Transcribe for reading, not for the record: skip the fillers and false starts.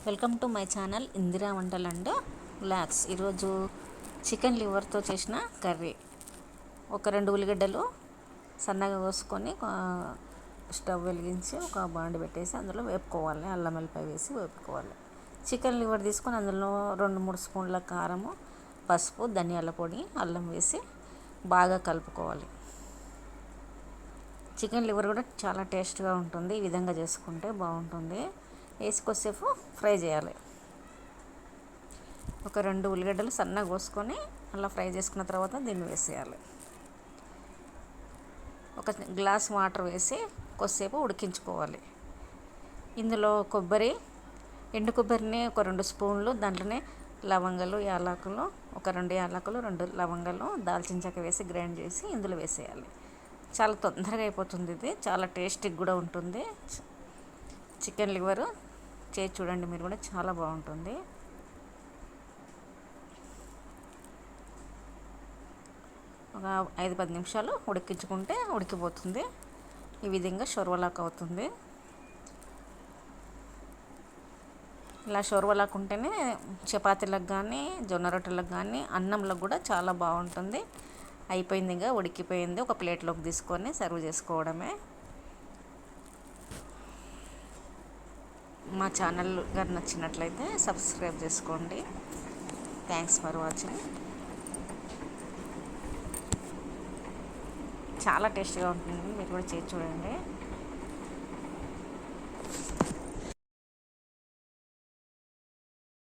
Welcome to my channel Indira వంటలు and vlogs. ఈరోజు chicken లివర్తో చేసిన కర్రీ. ఒక 2 ఉల్లిగడ్డలు సన్నగా కోసుకొని స్టవ్ వెలిగించి ఒక బాండి పెట్టేసి అందులో వేపుకోవాలి. అల్లం వెల్లిపాయ వేసి వేపుకోవాలి. చికెన్ లివర్ తీసుకొని అందులో 2-3 స్పూన్ల కారము, పసుపు, ధనియాల పొడి, అల్లం వేసి బాగా కలుపుకోవాలి. చికెన్ లివర్ కూడా చాలా టేస్ట్గా ఉంటుంది. ఈ విధంగా చేసుకుంటే బాగుంటుంది. వేసి కొద్దిసేపు ఫ్రై చేయాలి. ఒక 2 ఉల్లిగడ్డలు సన్నగా కోసుకొని అలా ఫ్రై చేసుకున్న తర్వాత దీన్ని వేసేయాలి. ఒక గ్లాస్ వాటర్ వేసి కొద్దిసేపు ఉడికించుకోవాలి. ఇందులో ఎండు కొబ్బరిని ఒక 2 స్పూన్లు, దాంట్లోనే లవంగాలు, యాలకులు ఒక 2 యాలకులు, 2 లవంగాలు, దాల్చిన చెక్క వేసి గ్రైండ్ చేసి ఇందులో వేసేయాలి. చాలా తొందరగా అయిపోతుంది. ఇది చాలా టేస్టీగా కూడా ఉంటుంది. చికెన్ లివరు చేసి చూడండి, మీరు కూడా చాలా బాగుంటుంది. ఒక 5-10 నిమిషాలు ఉడికించుకుంటే ఉడికిపోతుంది. ఈ విధంగా షోర్వలాక్ అవుతుంది. ఇలా షోర్వలాక్ ఉంటేనే చపాతీలకు కానీ, జొన్న రొట్టెలకు కానీ, అన్నంలకు కూడా చాలా బాగుంటుంది. అయిపోయింది, ఇంకా ఉడికిపోయింది. ఒక ప్లేట్లోకి తీసుకొని సర్వ్ చేసుకోవడమే. మా ఛానల్ గారు నచ్చినట్లయితే సబ్స్క్రైబ్ చేసుకోండి. Thanks for watching. చాలా టేస్టీగా ఉంటుంది. మీరు కూడా చేసి చూడండి.